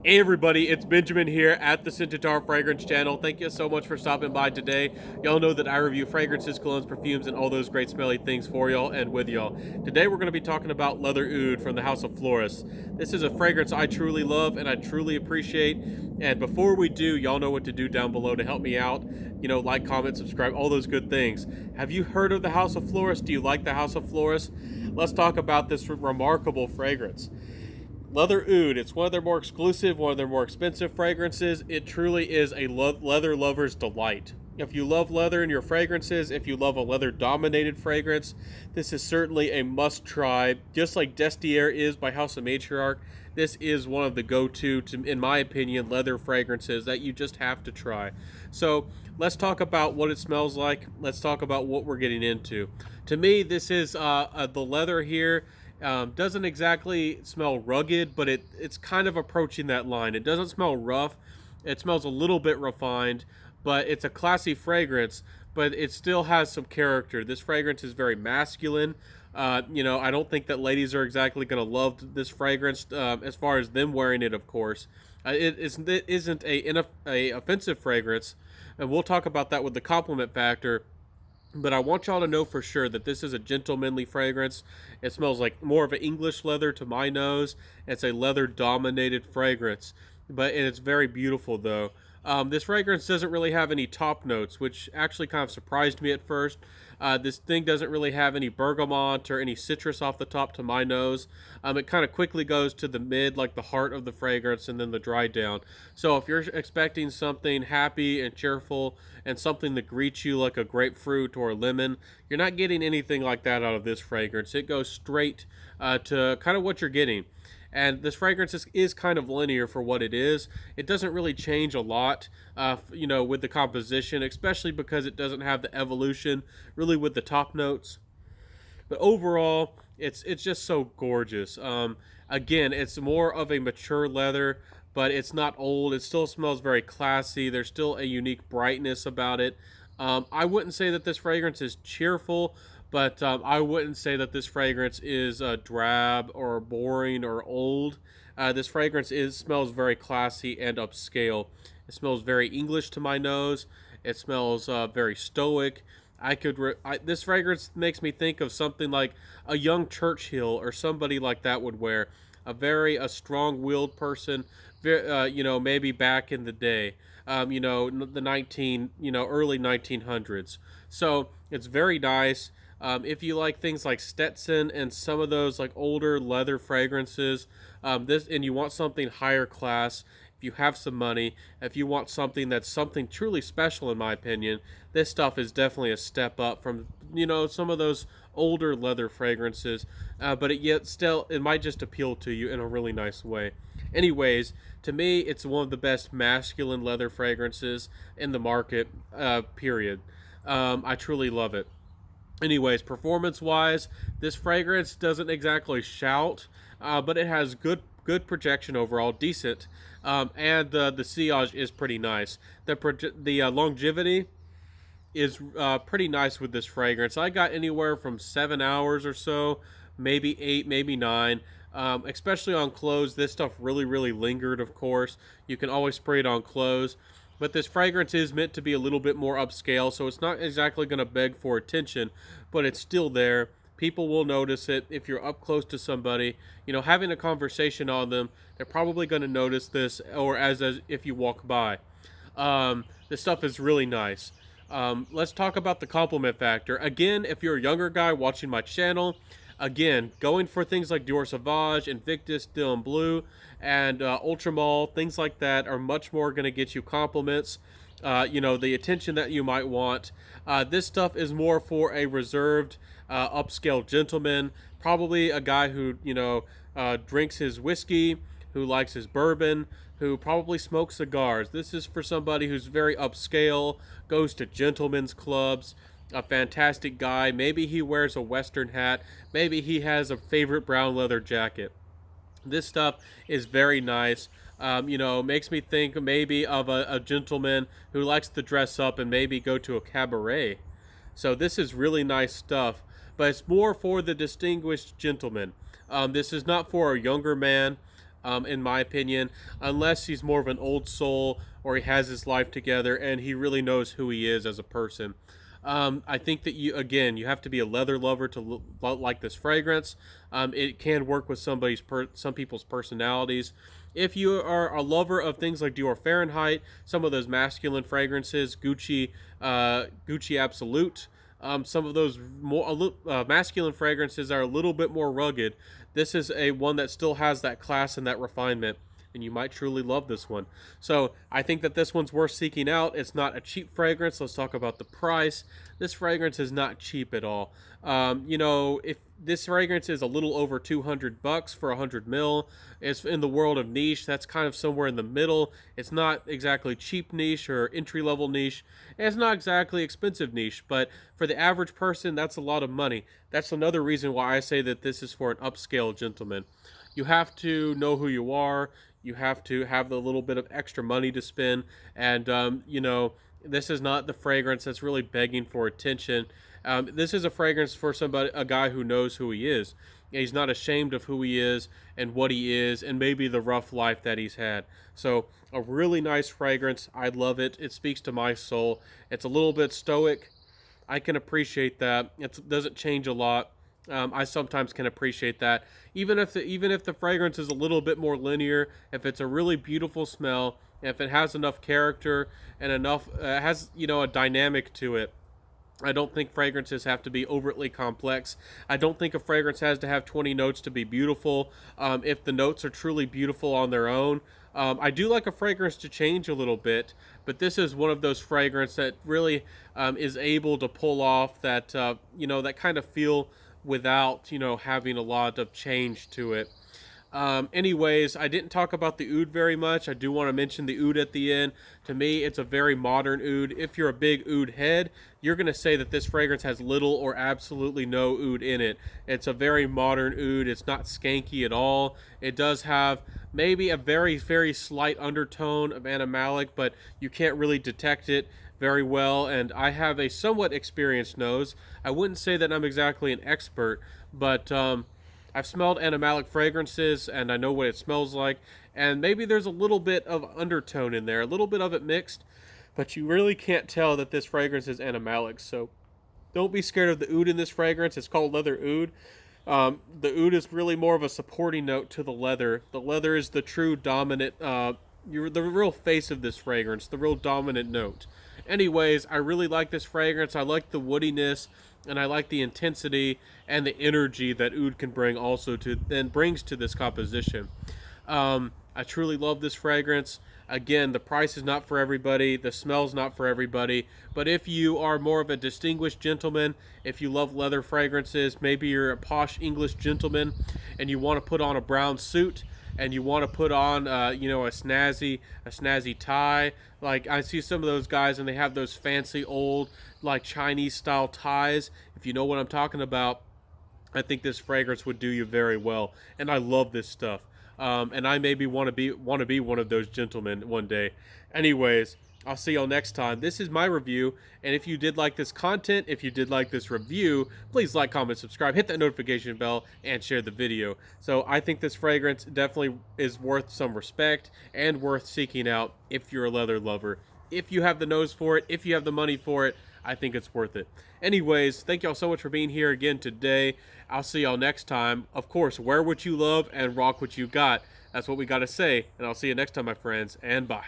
Hey everybody, it's Benjamin here at the Centaur Fragrance Channel. Thank you so much for stopping by today. Y'all know that I review fragrances, colognes, perfumes, and all those great smelly things for y'all and with y'all. Today we're going to be talking about Leather Oud from the House of Floris. This is a fragrance I truly love and I truly appreciate. And before we do, y'all know what to do down below to help me out. You know, like, comment, subscribe, all those good things. Have you heard of the House of Floris? Do you like the House of Floris? Let's talk about this remarkable fragrance. Leather Oud, it's one of their more exclusive, one of their more expensive fragrances. It truly is a leather lover's delight. If you love leather in your fragrances, if you love a leather-dominated fragrance, this is certainly a must-try. Just like Destier is by House of Matriarch, this is one of the go-to, in my opinion, leather fragrances that you just have to try. So let's talk about what it smells like. Let's talk about what we're getting into. To me, this is the leather here. Doesn't exactly smell rugged, but it's kind of approaching that line. It doesn't smell rough. It smells a little bit refined, but it's a classy fragrance, but it still has some character. This fragrance is very masculine. I don't think that ladies are exactly going to love this fragrance as far as them wearing it, of course. It isn't a offensive fragrance, and we'll talk about that with the compliment factor. But I want y'all to know for sure that this is a gentlemanly fragrance. It smells like more of an English leather to my nose. It's a leather-dominated fragrance, and it's very beautiful though. This fragrance doesn't really have any top notes, which actually kind of surprised me at first. This thing doesn't really have any bergamot or any citrus off the top to my nose. It kind of quickly goes to the mid, like the heart of the fragrance, and then the dry down. So if you're expecting something happy and cheerful and something that greets you like a grapefruit or a lemon, you're not getting anything like that out of this fragrance. It goes straight to kind of what you're getting. And this fragrance is kind of linear for what it is. It doesn't really change a lot, with the composition, especially because it doesn't have the evolution really with the top notes. But overall, it's just so gorgeous. Again, it's more of a mature leather, but it's not old. It still smells very classy. There's still a unique brightness about it. I wouldn't say that this fragrance is cheerful, but I wouldn't say that this fragrance is drab or boring or old. This fragrance smells very classy and upscale. It smells very English to my nose. It smells very stoic. This fragrance makes me think of something like a young Churchill or somebody like that would wear. A strong-willed person, maybe back in the day, early 1900s. So it's very nice. If you like things like Stetson and some of those like older leather fragrances, and you want something higher class, if you have some money, if you want something that's something truly special, in my opinion, this stuff is definitely a step up from some of those older leather fragrances. It might just appeal to you in a really nice way. Anyways, to me, it's one of the best masculine leather fragrances in the market. Period. I truly love it. Anyways, performance-wise, this fragrance doesn't exactly shout, but it has good projection overall, decent, and the sillage is pretty nice. The longevity is pretty nice with this fragrance. I got anywhere from 7 hours or so, maybe 8, maybe 9. Especially on clothes, this stuff really lingered. Of course, you can always spray it on clothes. But this fragrance is meant to be a little bit more upscale, so it's not exactly going to beg for attention, but it's still there. People will notice it if you're up close to somebody, having a conversation on them. They're probably going to notice this, or as if you walk by. This stuff is really nice. Let's talk about the compliment factor. Again, if you're a younger guy watching my channel, again, going for things like Dior Sauvage, Invictus, Dylan Blue, and Ultramall, things like that are much more going to get you compliments, the attention that you might want. This stuff is more for a reserved, upscale gentleman, probably a guy who, drinks his whiskey, who likes his bourbon, who probably smokes cigars. This is for somebody who's very upscale, goes to gentlemen's clubs, a fantastic guy. Maybe he wears a Western hat. Maybe he has a favorite brown leather jacket. This stuff is very nice. Makes me think maybe of a gentleman who likes to dress up and maybe go to a cabaret. So this is really nice stuff, but it's more for the distinguished gentleman. This is not for a younger man. in my opinion, unless he's more of an old soul or he has his life together and he really knows who he is as a person. I think that you have to be a leather lover to like this fragrance. It can work with some people's personalities. If you are a lover of things like Dior Fahrenheit, some of those masculine fragrances, Gucci Absolute, some of those more masculine fragrances are a little bit more rugged. This is a one that still has that class and that refinement, and you might truly love this one. So I think that this one's worth seeking out. It's not a cheap fragrance. Let's talk about the price. This fragrance is not cheap at all. If this fragrance is a little over $200 for 100 mil, it's in the world of niche. That's kind of somewhere in the middle. It's not exactly cheap niche or entry level niche. And it's not exactly expensive niche, but for the average person, that's a lot of money. That's another reason why I say that this is for an upscale gentleman. You have to know who you are. You have to have the little bit of extra money to spend. And, this is not the fragrance that's really begging for attention. This is a fragrance for a guy who knows who he is. He's not ashamed of who he is and what he is and maybe the rough life that he's had. So a really nice fragrance. I love it. It speaks to my soul. It's a little bit stoic. I can appreciate that. It doesn't change a lot. I sometimes can appreciate that. Even if the fragrance is a little bit more linear, if it's a really beautiful smell, if it has enough character and enough has a dynamic to it. I don't think fragrances have to be overtly complex. I don't think a fragrance has to have 20 notes to be beautiful. If the notes are truly beautiful on their own, I do like a fragrance to change a little bit, but this is one of those fragrances that really is able to pull off that that kind of feel without having a lot of change to it. Anyways, I didn't talk about the oud very much. I do want to mention the oud at the end. To me, it's a very modern oud. If you're a big oud head, you're going to say that this fragrance has little or absolutely no oud in it. It's a very modern oud. It's not skanky at all. It does have maybe a very, very slight undertone of animalic, but you can't really detect it very well. And I have a somewhat experienced nose. I wouldn't say that I'm exactly an expert, but I've smelled animalic fragrances and I know what it smells like, and maybe there's a little bit of undertone in there, a little bit of it mixed, but you really can't tell that this fragrance is animalic. So don't be scared of the oud in this fragrance. It's called leather oud. The oud is really more of a supporting note to the leather. The leather is the true dominant, you're the real face of this fragrance, the real dominant note. Anyways, I really like this fragrance. I like the woodiness, and I like the intensity and the energy that oud can bring brings to this composition. I truly love this fragrance. Again, the price is not for everybody. The smell's not for everybody. But if you are more of a distinguished gentleman, if you love leather fragrances, maybe you're a posh English gentleman and you want to put on a brown suit and you want to put on, a snazzy tie. Like I see some of those guys and they have those fancy old, like Chinese style ties. If you know what I'm talking about, I think this fragrance would do you very well. And I love this stuff. And I maybe want to be one of those gentlemen one day. Anyways, I'll see y'all next time. This is my review, and if you did like this content, if you did like this review, please like, comment, subscribe, hit that notification bell, and share the video. So I think this fragrance definitely is worth some respect and worth seeking out if you're a leather lover. If you have the nose for it, if you have the money for it, I think it's worth it. Anyways, thank y'all so much for being here again today. I'll see y'all next time. Of course, wear what you love and rock what you got. That's what we got to say. And I'll see you next time, my friends, and bye.